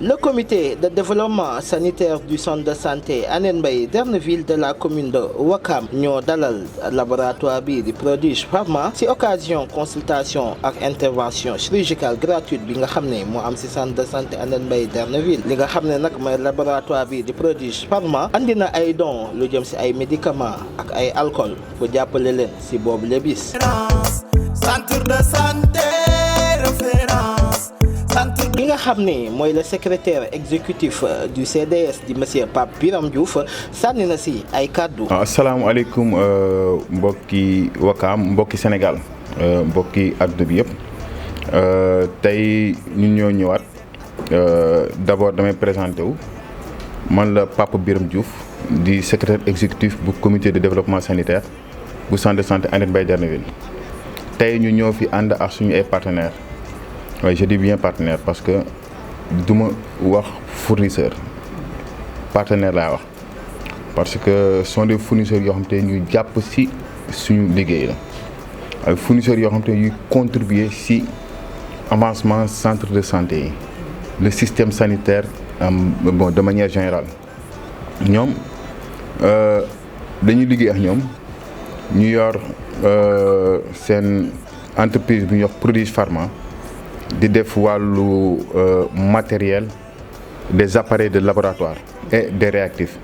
Le comité de développement sanitaire du centre de santé Hann Mbaye Derneville de la commune de Ouakam ñoo dalal laboratoire bi di Produce Pharma ci occasion consultation ak intervention chirurgicale gratuite bi nga xam ne moo am ci centre de santé Hann Mbaye Derneville li nga xam ne nag mooy laboratoire bi di Produce Pharma andi na ay dons lu jëm ci ay médicaments ak ay alcool bu jàppale leen ci boobu le bis. Centre de santé référence. ki nga xam ne mooy le secrétaire exécutif du CDS di monsieur Pape Biram Diouf sànni na si ay kàddu. asalaamaaleykum mbokki Wakaam mbokki Sénégal mbokki àdduna bi yëpp tey ñun ñoo ñëwaat d'abord damay présenté wu man la Pape Biram Diouf di secrétaire exécutif bu comité de développement sanitaire bu centre de santé Hann Mbaye Derneville tey ñu ñëw fi ànd ak suñu ay partenaires. Oui, je dis bien partenaire parce que du ma wax fournisseur partenaire laa wax parce que ce sont des fournisseurs yoo xam te ñuy jàpp ci suñu liggéey la ay fournisseurs yoo xam te ñuy contribuer ci avancement centre de santé yi le système sanitaire bon de manière générale ñoom dañuy liggéey ak ñoom ñu yor seen entreprise bu ñuy wax Produce Pharma di def wàllu matériel des appareils de laboratoire et des réactifs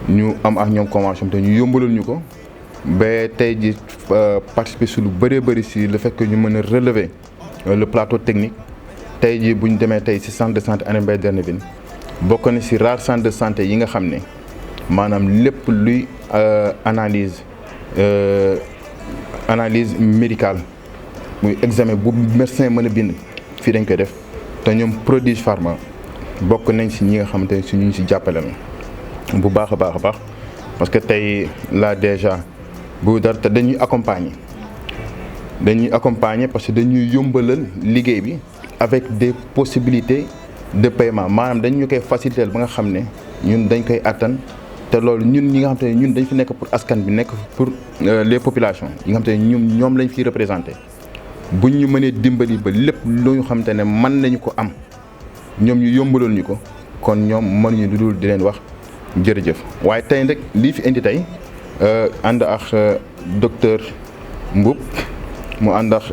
ñu am ak ñoom convention te ñu yombalal ñu ko ba tey ji participer su lu bëree bëri si le fait que ñu mën a relever le plateau technique tey ji bu ñu demee tey si centre de santé Hann Mbaye Derneville bokk na si rare centre de santé yi nga xam ne maanaam lépp luy analyse médicale muy examen bu médecin mën a bind fii dañ koy def te ñoom Produce Pharma bokk nañ si ñi nga xamante ne si ñu si jàppale na bu baax a baax a baax parce que tey là déjà bu dara te dañuy accompagner parce que dañuy yombalal liggéey bi avec des possibilités de paiement maanaam dañ ñu koy faciliter ba nga xam ne ñun dañ koy attan te loolu ñun ñi nga xam te ne ñun dañ fi nekk pour askan bi nekk pour les populations yi nga xam te ne ñoom lañ fiy représenter. buñ ñu mënee dimbali ba lépp lu ñu xamante ne mën nañu ko am ñoom ñu yombaloon ñu ko kon ñoom mënuñu lu dul di leen wax jërëjëf waaye tey nag lii fi indi tey ànd ak docteur Mboup mu ànd ak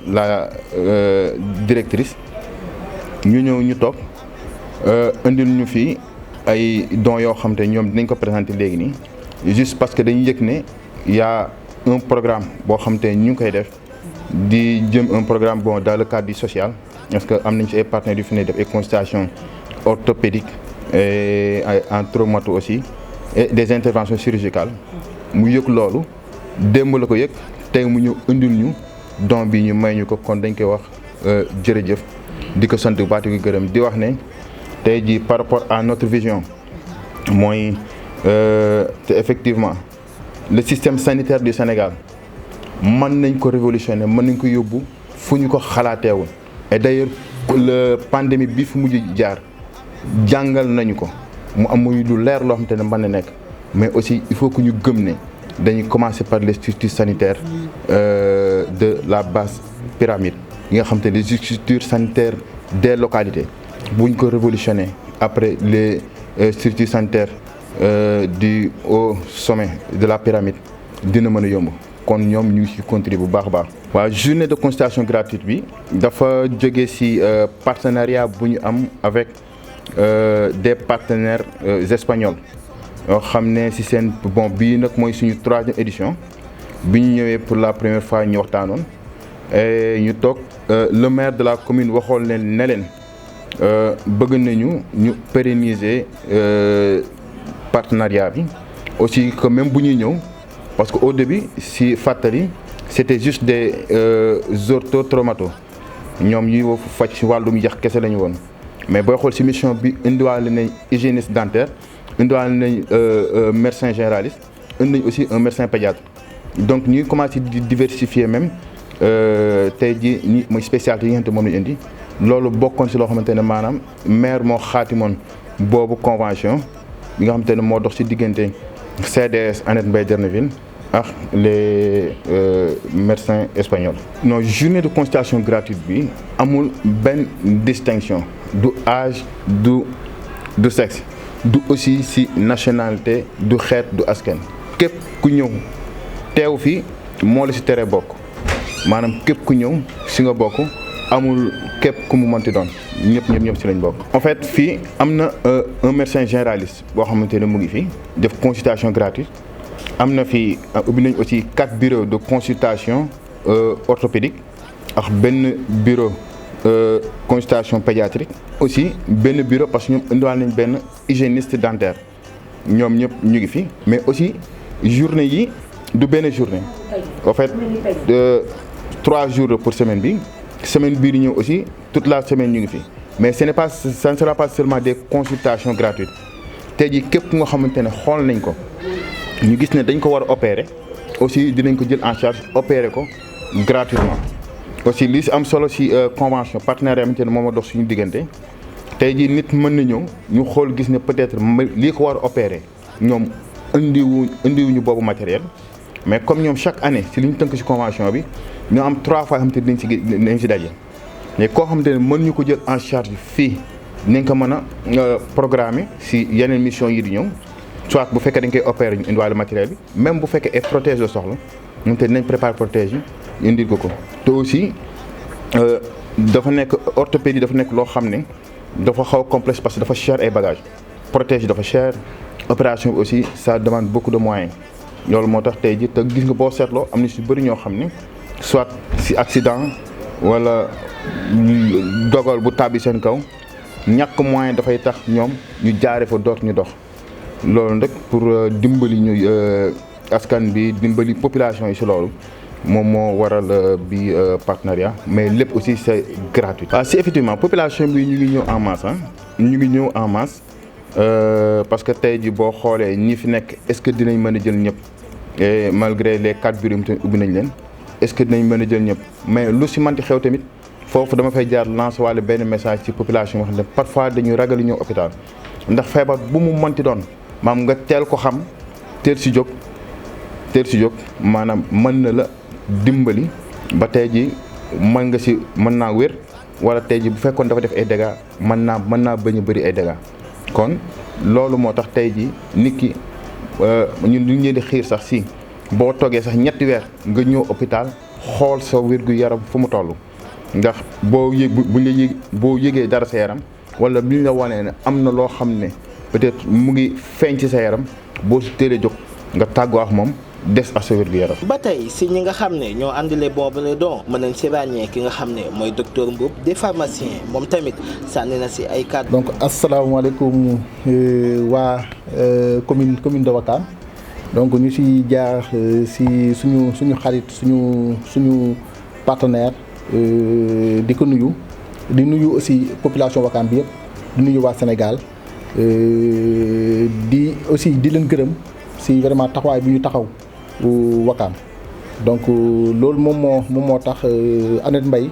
la directrice ñu ñëw ñu toog indil ñu fii ay dons yoo xam te ñoom dinañ ko présenter léegi nii juste parce que dañuy yëg ne y a un programme boo xam te ñu ngi koy def. di jëm un programme bon dans le cadre du social parce que am nañ ci ay partenaires yu fi ne def ay consultations orthopédiques et en traumato aussi et des interventions chirurgicales mu yëg loolu démb la ko yëg tey mu ñëw indil ñu don bi ñu may ñu ko kon dañ koy wax jërëjëf di ko sant bu baax di ko gërëm di wax ne tey jii par rapport à notre vision mooy te effectivement le système sanitaire du Sénégal mën nañ ko révolutionner mën nañ ko yóbbu fu ñu ko xalaateewul et d'ailleurs le pandémie bi fu mujj jaar jàngal nañu ko mu am muy lu leer loo xam te ne mën na nekk mais aussi il faut que ñu gëm ne dañuy commencer par les structures sanitaires de la base pyramide yi nga xam te ne les structures sanitaires des localités buñ ko révolutionner après les structures sanitaires du haut sommet de la pyramide dina mën a yomb. kon ñoom ñu ngi ci contribuer bu baax a baax. waaw journée de consultation gratuite bi dafa jóge ci partenariat bu ñu am avec des partenaires espagnols yoo xam ne ci seen bon bii nag mooy suñu 3e édition bi ñu ñëwee pour la première fois ñu waxtaanoon et ñu toog le maire de la commune waxoon leen ne leen bëgg nañu ñu pérenniser partenariat bi aussi que même bu ñuy ñëw. parce que au début si fàttali c'était juste des orthotraumato ñoom ñuy faj ci wàllum yax kese la ñu woon mais booy xool ci mission bi indiwaale nañ hygiéniste dentaire indiwaale nañ médecin généraliste indi nañ aussi un médecin pédiatre donc ñuy commencé di diversifier même tey jii ñi mooy spécialité yi nga xamante moom lañu indi loolu bokkoon ci loo xamante ne maanaam maire moo xaatimoon boobu convention bi nga xamante ne moo dox ci diggante CDS Hann Mbaye Derneville ak les médecins espagnols. non journée de consultation gratuite bi amul benn distinction du âge du sexe du aussi si nationalité du xeet du askan képp ku ñëw teew fi moo la si tere bokk maanaam képp ku ñëw si nga bokk amul képp ku mu mënti doon ñëpp si lañ bokk. en fait fii am na un médecin généraliste boo xamante ne mu ngi fi def consultation gratuite am na fi ubbi nañ aussi 4 bureaux de consultation orthopédique ak benn bureau consultation pédiatrique aussi benn bureau parce que ñoom indiwaal nañ benn hygiéniste dentaire ñoom ñëpp ñu ngi fi mais aussi journée yi du benn journée en fait 3 jours pour semaine bi semaine bii di ñëw aussi toute la semaine ñu ngi fi mais ça ne sera pas seulement des consultations gratuites tey jii képp nga xamante ne xool nañ ko ñu gis ne dañ ko war a opérer aussi dinañ ko jël en charge opérer ko gratuitement aussi li si am solo si convention partenariat xamante ne moom a dox suñu diggante tey jii nit mën na ñëw ñu xool gis ne peut-être lii ko war a opérer ñoom indiwuñu boobu matériel mais comme ñoom chaque année si li ñu tënk si convention bi ñoo am 3 fois xamante ne dinañ si daje mais koo xamante ne mën ñu ko jël en charge fii nañ ko mën a programmer si yeneen mission yi di ñëw soit bu fekkee dañ koy opérer ñu indiwaale matériel bi même bu fekkee ay protège la soxla ñun te dinañ préparer protège yi indil ko te aussi dafa nekk orthopédie dafa nekk loo xam ne dafa xaw complexe parce que dafa cher ay bagages protège dafa cher opération bi aussi ça demande beaucoup de moyens loolu moo tax tey ji te gis nga boo seetloo am na si bëri ñoo xam ne soit si accident wala dogal bu tàbbi seen kaw ñàkk moyen dafay tax ñoom ñu jaare fa doot ñu dox loolu nag pour dimbali ñu askan bi dimbali population yi si loolu moom moo waral bi partenariat mais lépp aussi c'est gratuit. waaw si effectivement population bi ñu ngi ñëw en masse ñu ngi ñëw en masse parce que tey ji boo xoolee ñi fi nekk est-ce que dinañ mën a jël ñëpp et malgré les 4 bureaux yi ubbi nañ leen est-ce que dinañ mën a jël ñëpp mais lu si manti xew tamit foofu dama fay jaar lancer walla benn message ci population yoo xam ne parfois dañuy ragal ñëw hôpital ndax feebar bu mu manti doon maam nga teel ko xam teel si jóg maanaam mën na la dimbali ba tey ji mën naa wér wala tey ji bu fekkoon dafa def ay dégâts mën naa bañ a bëri ay dégâts kon loolu moo tax tey ji nit ki ñun ñu leen di xiir sax si boo toogee sax 3 weer nga ñëw hôpital xool sa wér-gu-yaram fu mu toll ndax boo yëgee dara sa yaram wala bi ñu la wanee ne am na loo xam ne peut-être mu ngi feeñ ci sa yaram boo si téelee jóg nga tàggoo ak moom des ak sa wér-gu-yaram. ba tey si ñi nga xam ne ñoo andile boobule don mën nañ si ràññee ki nga xam ne mooy docteur Mboup di pharmacien moom tamit sànni na si ay kàddu. donc asalaamaaleykum waa commune de Ouakam donc ñu si jaar si suñu xarit suñu partenaire di ko nuyu di nuyu aussi population Ouakam bi yëpp di nuyu waa Sénégal di aussi di leen gërëm si vraiment taxawaay bi ñu taxaw Ouakam donc loolu moom moo tax Annette Mbaye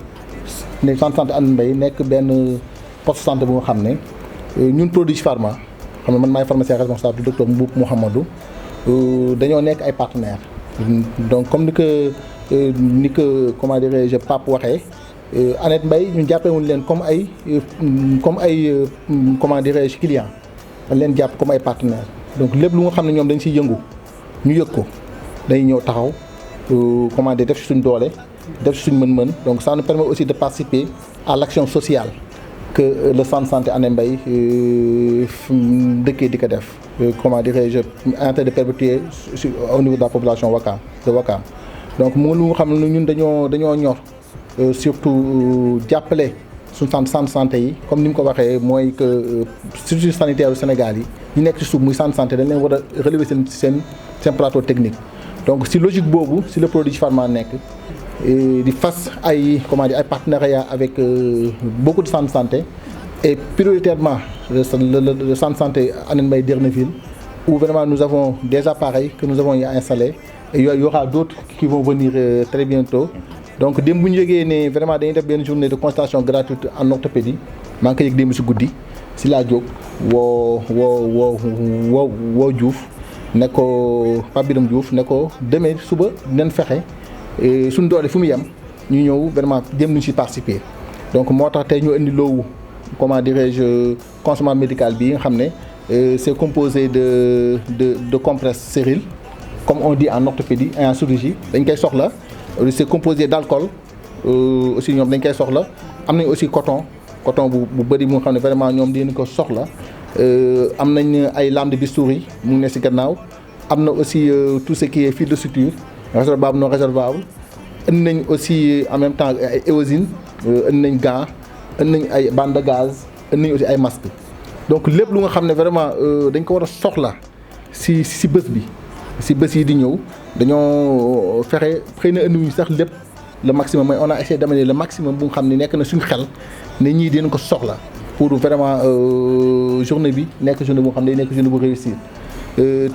ne centre santé Annette Mbaye nekk benn poste santé bu nga xam ne ñun Prodige Pharma xam ne man maay pharmacien responsable du docteur Mboup Mouhamadou dañoo nekk ay partenaires donc comme ni que comment dirais-je Pape waxee Annette Mbaye ñu jàppewuñ leen comme ay comment dirais-je client dañ leen jàpp comme ay partenaires donc lépp lu nga xam ne ñoom dañ siy yëngu ñu yëg ko dañuy ñëw taxaw comment dire def si suñ doole def si suñ mën-mën donc ça nous permet aussi de participer à l'action sociale que le centre santé Annette Mbaye dëkkee di ko def comment dirais-je en train de perpétuer au niveau de la population de Ouakam donc mu lu nga xam ne ñun dañoo ñor surtout jàppale suñu centre santé yi comme ni mu ko waxee mooy que structure sanitaire du Sénégal yi ñu nekk ci suuf muy centre santé dañ leen war a relever seen plateau technique donc si logique boobu si le Prodige Pharma nekk di fas ay ay partenariat avec beaucoup de centres santé et prioritairement le centre santé Annette Mbaye Derneville où vraiment nous avons des appareils que nous avons installés et il y aura d'autres qui vont venir très bientôt. Donc démb bu ñu yëgee ne vraiment dañuy def benn journée de consultation gratuite en orthopédie maa ngi koy yëg démb si guddi si laa jóg woo Diouf ne ko Pape Biram Diouf ne ko demee suba dinañ fexe suñu doole fu mu yem ñu ñëw vraiment dem nañu si participer donc moo tax tey ñu indi loowu comment dirais-je consommable médical bi nga xam ne c'est composé de compresses stériles comme on dit en orthopédie et en chirurgie dañ koy soxla. C'est composé d'alcool aussi ñoom dañ koy soxla am nañ aussi coton bu bëri mu nga xam ne vraiment ñoom dinañ ko soxla am nañ ay lames de bistouri mu ngi ne ci gannaaw am na aussi tout ce qui est fil de suture résorbable non résorbable indi nañ aussi en même temps ay éosine indi nañ gants indi nañ ay bande de gaz indi nañ aussi ay masques donc lépp lu nga xam ne vraiment dañ ko war a soxla ci bés bi ci bés yi di ñëw dañoo fexe xëy na indiwuñu sax lépp le maximum mais on a essayé d'amener le maximum bu nga xam ne nekk na suñu xel ne ñii dinañ ko soxla pour vraiment journée bi nekk journée bu nga xam ne nekk journée bu réussir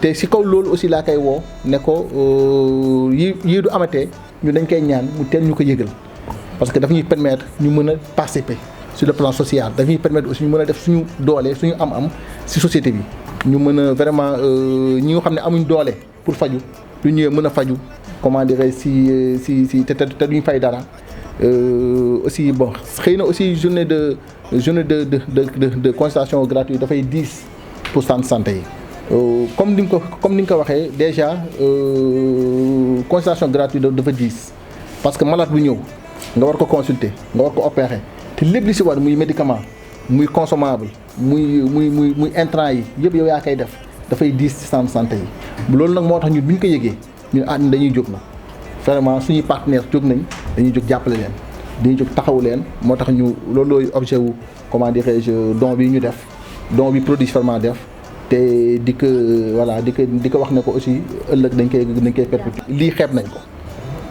te ci kaw loolu aussi laa koy woo ne ko yii du amatee ñu dañ koy ñaan mu teel ñu ko yëgal parce que daf ñuy permettre ñu mën a participer sur le plan social daf ñuy permettre aussi ñu mën a def suñu doole suñu am-am ci société bi ñu mën a vraiment ñi nga xam ne amuñ doole pour faju lu ñëwee mën a faju comment dirais si te duñ fay dara aussi bon xëy na aussi journée de consultation gratuite dafay 10 pour centre santé yi comme ni nga ko waxee déjà consultation gratuite dafa 10 parce que malade bu ñëw nga war ko consulter nga war ko opérer te lépp li ci war muy médicament muy consommable muy intrant yi yëpp yow yaa koy def dafay 10 ci centre santé yi loolu nag moo tax ñun bu ñu ko yëgee ñun dañuy jóg na vraiment suñuy partenaire jóg nañ dañuy jóg jàppale leen dañuy jóg taxawu leen moo tax ñu loolooy objet wu comment dirais-je don bi ñu def don bi Prodige Pharma def te di ko wax ne ko aussi ëllëg dañ koy perpétuer lii xeeb nañ ko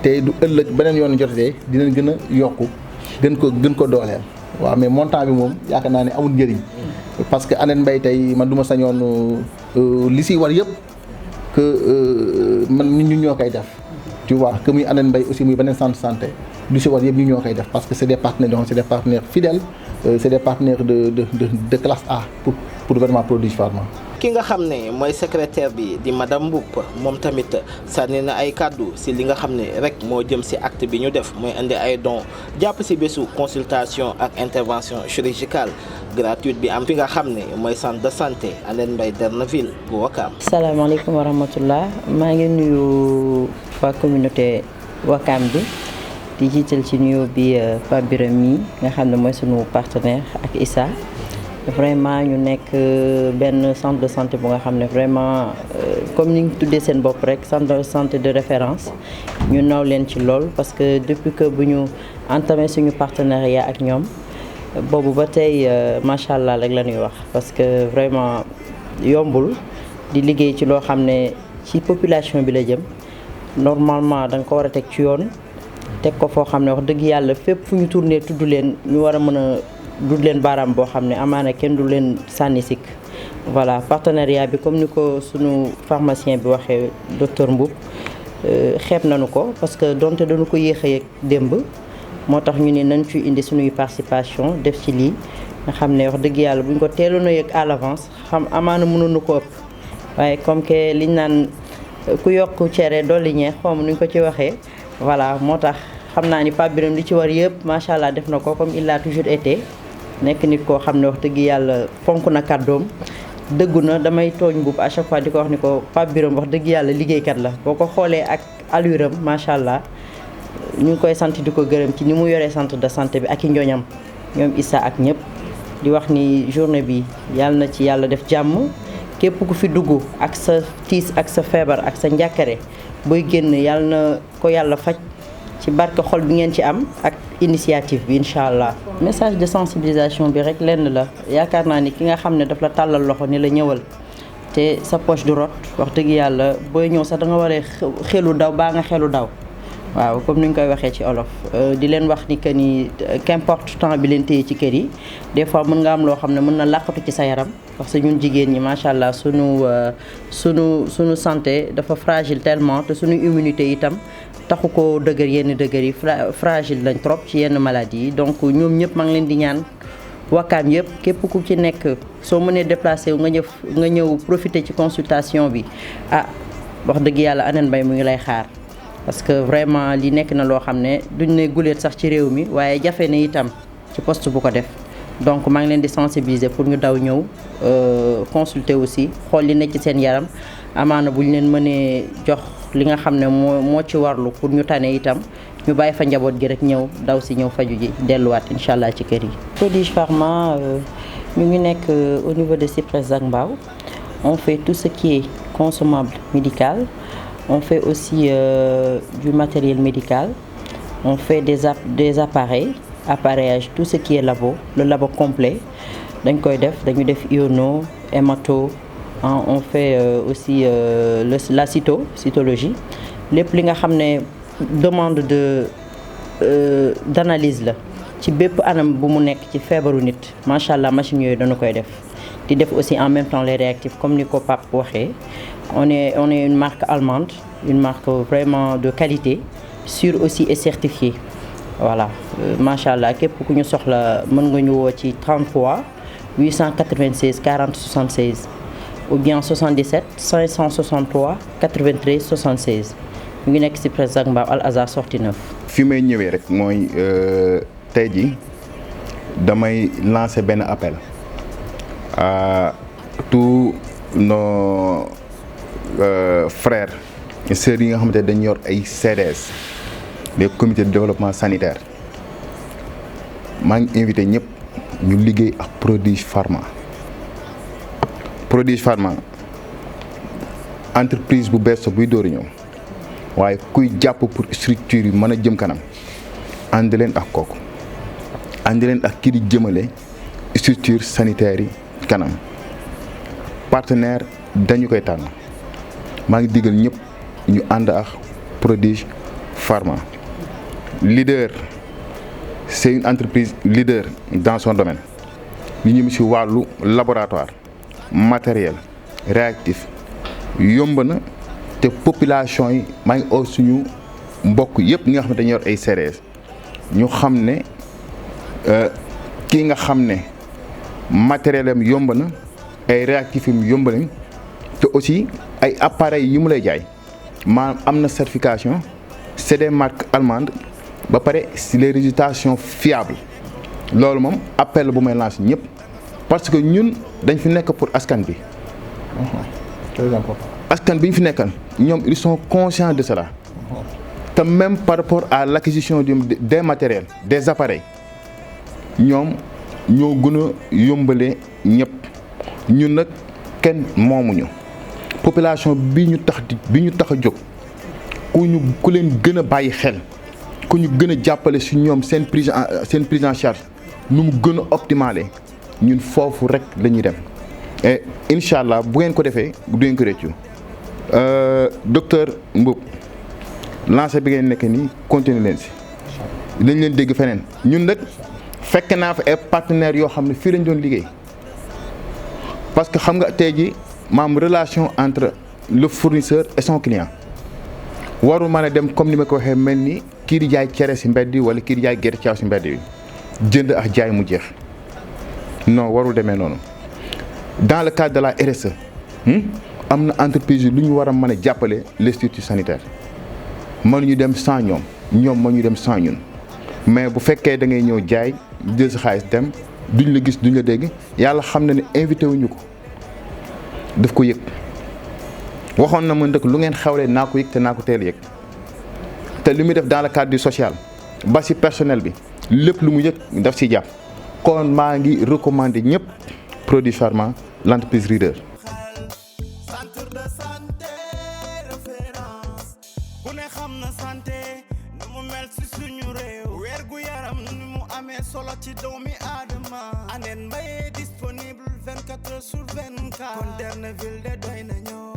te du ëllëg beneen yoon jotatee dinañ gën a yokku gën ko dooleel waaw mais montant bi moom yaakaar naa ne amul njëriñ parce que Aneth Mbaye tey man du ma sañoon li si war yëpp que man ñun ñoo koy def tu vois que muy Aneth Mbaye aussi muy beneen centre santé li si war yëpp ñu ñoo koy def parce que c'est des partenaires donc c'est des partenaires fidèles c'est des partenaires de classe A pour vraiment Prodige Pharma. ki nga xam ne mooy secrétaire bi di madame Mboup moom tamit sànni na ay kàddu ci li nga xam ne rek moo jëm ci acte bi ñu def mooy indi ay dons jàpp ci bésu consultation ak intervention chirurgicale gratuite bi am fi nga xam ne mooy centre de santé Aneth Mbaye Derneville bu Ouakam. salaamaaleykum wa rahmatullah maa ngi nuyu waa communauté Ouakam bi di jiital ci nuyu bi Pape Biram mi nga xam ne mooy sunu partenaire ak Issa. Vraiment ñu nekk benn centre de santé bu nga xam ne vraiment comme ni ñu tuddee seen bopp rek centre de santé de référence ñu naw leen ci lool parce que depuis que bu ñu entamé suñu partenariat ak ñoom boobu ba tey macha allah rek la ñuy wax parce que vraiment yombul di liggéey ci loo xam ne ci population bi la jëm normalement da nga ko war a teg ci yoon teg ko foo xam ne wax dëgg yàlla fépp fu ñu tourné tudd leen ñu war a mën a du leen baaraam boo xam ne amaana kenn du leen sànni sikk voilà partenariat bi comme ni ko sunu pharmacien bi waxee docteur Mboup xeeb nañu ko parce que donte dañu ko yéex a yëg démb moo tax ñu ne nañ ci indi sunuy participation def ci lii nga xam ne wax dëgg yàlla buñ ko teeloon a yëg à l'avance xam amaana mënoon na ko ëpp waaye comme que liñ naan ku yokk cere dolli ñeex xaw ma nuñ ko ci waxee voilà moo tax xam naa ni Pape Biram li ci war yëpp macha allah def na ko comme il a toujours été. nekk nit koo xam ne wax dëgg yàlla fonk na kàddoom dëggu na damay tooñ Mboup à chaque fois di ko wax ni ko Pape Biram wax dëgg yàlla liggéeykat la boo ko xoolee ak alluram macha allah ñu ngi koy sant di ko gërëm ci ni mu yoree centre de santé bi ak i njoñam ñoom Issa ak ñëpp di wax ni journée bi yàlla na ci yàlla def jàmm képp ku fi dugg ak sa tiis ak sa feebar ak sa njàkkare booy génn yàlla na ko yàlla faj ci barke xol bi ngeen ci am ak initiative bi incha allah. message de sensibilisation bi rek lenn la yaakaar naa ni ki nga xam ne daf la tàllal loxo ni la ñëwal te sa poche du rot wax dëgg yàlla booy ñëw sax da nga war a xelu daw baa nga xelu daw waaw comme ni ñu koy waxee ci olof. di leen wax ni que ni qu'importe temps bi leen téye ci kër yi des fois mën nga am loo xam ne mën na làqatu ci sa yaram parce que ñun jigéen ñi macha allah sunu santé dafa fragile tellement te sunu immunité itam. taxu ko dëgër yenn dëgër yi fragile lañ trop ci yenn maladies yi donc ñoom ñëpp maa ngi leen di ñaan Ouakam yëpp képp ku ci nekk soo mënee déplacé wu nga ñëw profiter ci consultation bi wax dëgg yàlla Aneth Mbaye mu ngi lay xaar parce que vraiment li nekk na loo xam ne duñ ne guleet sax ci réew mi waaye jafe na itam ci poste bu ko def donc maa ngi leen di sensibiliser pour ñu daw ñëw consulter aussi xool li nekk ci seen yaram amaana bu ñu leen mënee jox li nga xam ne moo ci warlu pour ñu tane itam ñu bàyyi fa njaboot gi rek ñëw daw si ñëw faju ji delluwaat incha allah ci kër yi. Prodige Pharma ñu ngi nekk au niveau de Cyprès Zac Mbao. On fait tout ce qui est consommable médical. On fait aussi du matériel médical. On fait des appareils, appareillage, tout ce qui est labo, le labo complet. Dañu def iono, hémato. On fait aussi la cytologie. Lépp li nga xam ne demande d'analyse la ci bépp anam bu mu nekk ci feebaru nit macha allah machine yooyu dañu koy def. di def aussi en même temps les réactifs comme ni ko Pape waxee on est une marque allemande, une marque vraiment de qualité, sûre aussi et certifiée. Voilà macha allah képp ku ñu soxla mën nga ñu woo ci 33 896 40 76 ou bien 77 563 93 76 ñu ngi nekk ci Cyprès Zac Mbao Al Azhar sortie 9. fi may ñëwee rek mooy tey jii damay lancer benn appel à tous nos frères et sœurs yi nga xamante ne dañu yor ay CDS, les comités de développement sanitaire. maa ngi invité ñëpp ñu liggéey ak Prodige Pharma. Prodige Pharma entreprise bu bees buy door a ñëw waaye kuy jàpp pour structure yi mën a jëm kanam ànd leen ak kooku ànd leen ak kii di jëmale structure sanitaire yi kanam partenaire dañu koy tànn maa ngi digal ñëpp ñu ànd ak Prodige Pharma. Leader, c'est une entreprise leader dans son domaine. Ñu ngi ci wàllu laboratoire matériel réactif yomb na te population yi maa ngi oo suñu mbokk yëpp ñi nga xam ne dañu yor ay CRS ñu xam ne kii nga xam ne matériel am yomb na ay réactif am yomb nañ te aussi ay appareils yi mu lay jaay maanaam am na certification, c'est des marques allemandes ba pare si les résultats sont fiables. Loolu moom appel bu may lancer ñëpp parce que ñun dañ fi nekk pour askan bi. Très important. Askan bi ñu fi nekkal ñoom ils sont conscients de cela. te même par rapport à l'acquisition des matériels des appareils ñoom ñoo gën a yombale ñëpp ñun nag kenn moomuñu population bi ñu tax a jóg ku leen gën a bàyyi xel ku ñu gën a jàppale si ñoom seen prise en charge nu mu gën a optimale ñun foofu rek la ñuy dem et incha allah bu ngeen ko defee du ngeen ko réccu docteur Mboup lancé bi ngeen nekk nii continuer leen si dañ leen dégg feneen ñun nag fekk naa fa ay partenaires yoo xam ne fii lañ doon liggéey parce que xam nga tey ji maam relation entre le fournisseur et son client warul mën a dem comme ni ma ko waxee mel ni kii di jaay cere si mbedd wala kii di jaay gerte caaw si mbedd yi jënd ak jaay mu jeex non warul demee noonu dans le cadre de la RSE am na entreprise lu ñu war a mën a jàppale les structures sanitaires mënuñu dem sans ñoom mënuñu dem sans ñun mais bu fekkee da ngay ñëw jaay jël sa xaalis dem duñ la gis duñ la dégg yàlla xam na ne invité wuñu ko daf ko yëg waxoon na ma ndëkk lu ngeen xewlee naa ko yëg te naa ko teel yëg te li muy def dans le cadre du social ba si personnel bi lépp lu mu yëg daf si jàpp kon maa ngi recommander ñëpp Prodige Pharma l'entreprise leader. Centre de santé référence ku ne xam na santé nu mu mel ci suñu réew wér gu yaram nu mu amee solo ci doomi aadama Anene Mbaye disponible 24 heures sur 24 kon Derneville de doy na ñoo